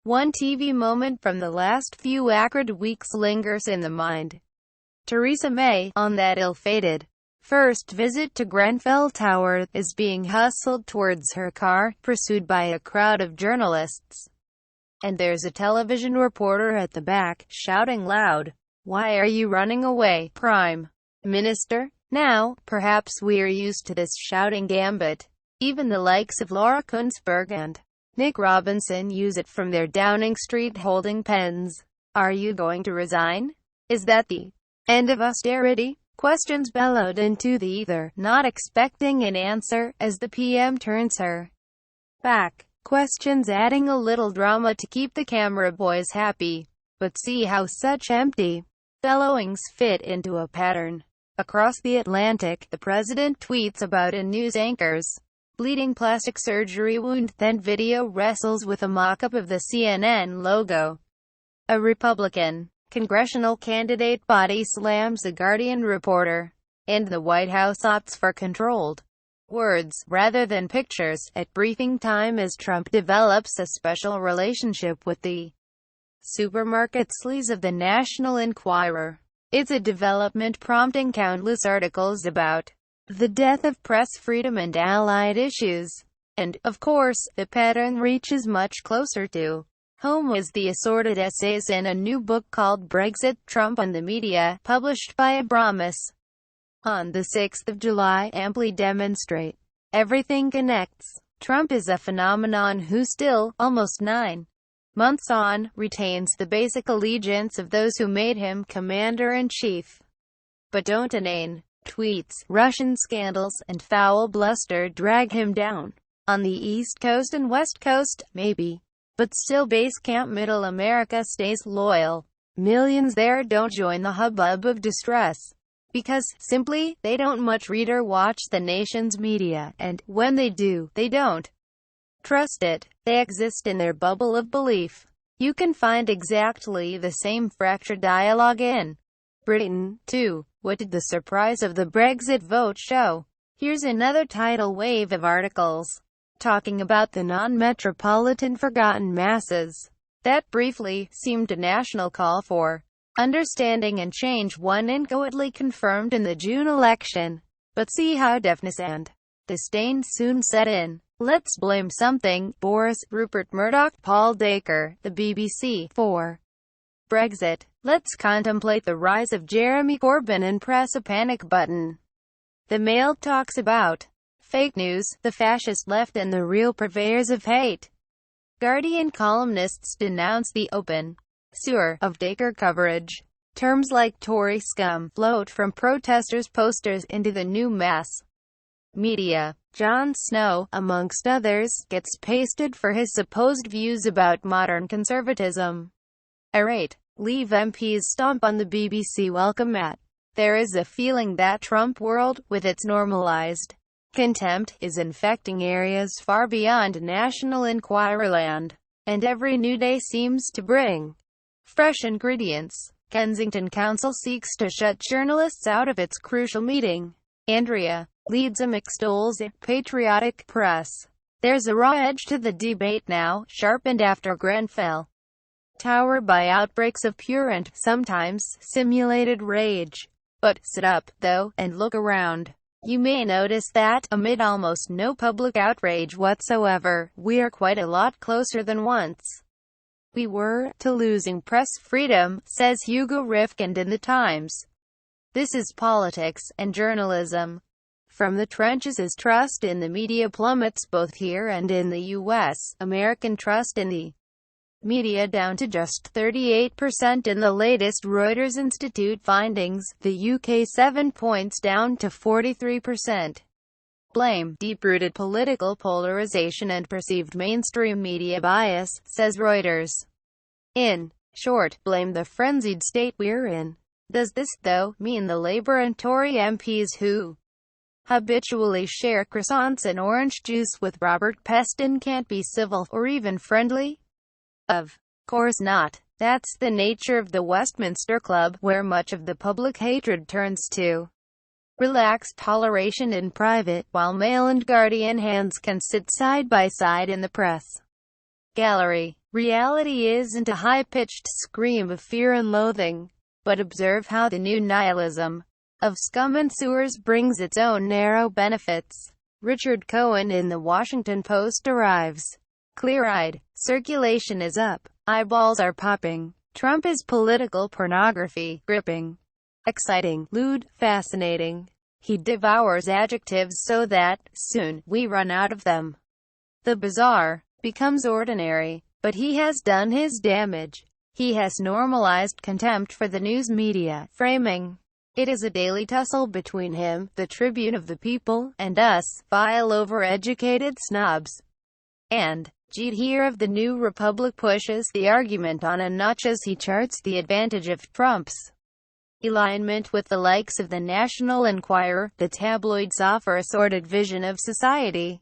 One TV moment from the last few acrid weeks lingers in the mind. Theresa May, on that ill-fated first visit to Grenfell Tower, is being hustled towards her car, pursued by a crowd of journalists. And there's a television reporter at the back, shouting loud, "Why are you running away, Prime Minister?" Now, perhaps we're used to this shouting gambit. Even the likes of Laura Kuenssberg and Nick Robinson use it from their Downing Street holding pens. Are you going to resign? Is that the end of austerity? Questions bellowed into the ether, not expecting an answer, as the PM turns her back. Questions adding a little drama to keep the camera boys happy. But see how such empty bellowings fit into a pattern. Across the Atlantic, the president tweets about a news anchor's bleeding plastic surgery wound, then video wrestles with a mock-up of the CNN logo. A Republican congressional candidate body slams a Guardian reporter. And the White House opts for controlled words, rather than pictures, at briefing time as Trump develops a special relationship with the supermarket sleaze of the National Enquirer. It's a development prompting countless articles about the death of press freedom and allied issues. And, of course, the pattern reaches much closer to home as the assorted essays in a new book called Brexit, Trump and the Media, published by Abramus on the 6th of July, amply demonstrate. Everything connects. Trump is a phenomenon who still, almost 9 months on, retains the basic allegiance of those who made him commander-in-chief. But don't inane tweets, Russian scandals, and foul bluster drag him down. On the East Coast and West Coast, maybe. But still base camp middle America stays loyal. Millions there don't join the hubbub of distress. Because, simply, they don't much read or watch the nation's media, and, when they do, they don't trust it. They exist in their bubble of belief. You can find exactly the same fractured dialogue in Britain, too. What did the surprise of the Brexit vote show? Here's another tidal wave of articles talking about the non-metropolitan forgotten masses. That briefly seemed a national call for understanding and change, one inchoately confirmed in the June election. But see how deafness and disdain soon set in. Let's blame something, Boris, Rupert Murdoch, Paul Dacre, the BBC, for Brexit. Let's contemplate the rise of Jeremy Corbyn and press a panic button. The Mail talks about fake news, the fascist left and the real purveyors of hate. Guardian columnists denounce the open sewer of Dacre coverage. Terms like Tory scum float from protesters' posters into the new mass media. Jon Snow, amongst others, gets pasted for his supposed views about modern conservatism. Irate Leave MPs stomp on the BBC welcome mat. There is a feeling that Trump world, with its normalized contempt, is infecting areas far beyond National Enquirer land. And every new day seems to bring fresh ingredients. Kensington Council seeks to shut journalists out of its crucial meeting. Andrea leads a extols a patriotic press. There's a raw edge to the debate now, sharpened after Grenfell Tower by outbreaks of pure and, sometimes, simulated rage. But, sit up, though, and look around. You may notice that, amid almost no public outrage whatsoever, we are quite a lot closer than once we were to losing press freedom, says Hugo Rifkind in The Times. This is politics, and journalism. From the trenches as trust in the media plummets both here and in the U.S., American trust in the media down to just 38% in the latest Reuters Institute findings, the UK 7 points down to 43%. Blame deep-rooted political polarization and perceived mainstream media bias, says Reuters. In short, blame the frenzied state we're in. Does this, though, mean the Labour and Tory MPs who habitually share croissants and orange juice with Robert Peston can't be civil, or even friendly? Of course not. That's the nature of the Westminster Club, where much of the public hatred turns to relaxed toleration in private, while Mail and Guardian hands can sit side by side in the press gallery. Reality isn't a high-pitched scream of fear and loathing, but observe how the new nihilism of scum and sewers brings its own narrow benefits. Richard Cohen in The Washington Post arrives clear-eyed. Circulation is up. Eyeballs are popping. Trump is political pornography, gripping, exciting, lewd, fascinating. He devours adjectives so that, soon, we run out of them. The bizarre becomes ordinary, but he has done his damage. He has normalized contempt for the news media, framing it is a daily tussle between him, the tribune of the people, and us, vile overeducated snobs. And G'd here of the New Republic pushes the argument on a notch as he charts the advantage of Trump's alignment with the likes of the National Enquirer. The tabloids offer a sordid vision of society,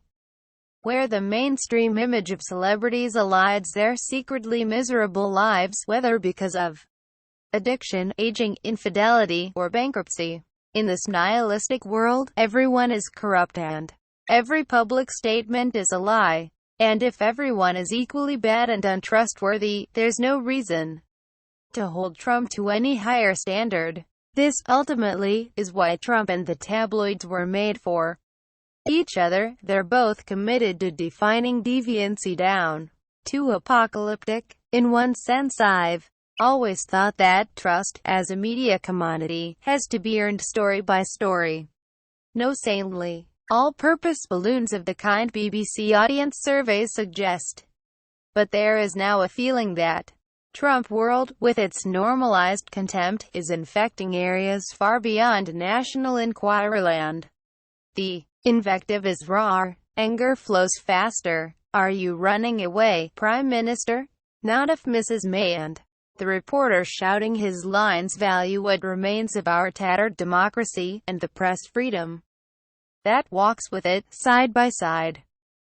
where the mainstream image of celebrities elides their secretly miserable lives, whether because of addiction, aging, infidelity, or bankruptcy. In this nihilistic world, everyone is corrupt and every public statement is a lie. And if everyone is equally bad and untrustworthy, there's no reason to hold Trump to any higher standard. This, ultimately, is why Trump and the tabloids were made for each other. They're both committed to defining deviancy down to apocalyptic. In one sense, I've always thought that trust, as a media commodity, has to be earned story by story. No sanely all-purpose balloons of the kind BBC audience surveys suggest. But there is now a feeling that Trump world, with its normalized contempt, is infecting areas far beyond National Enquirer land. The invective is raw. Anger flows faster. Are you running away, Prime Minister? Not if Mrs. May and the reporter shouting his lines value what remains of our tattered democracy, and the press freedom that walks with it, side by side.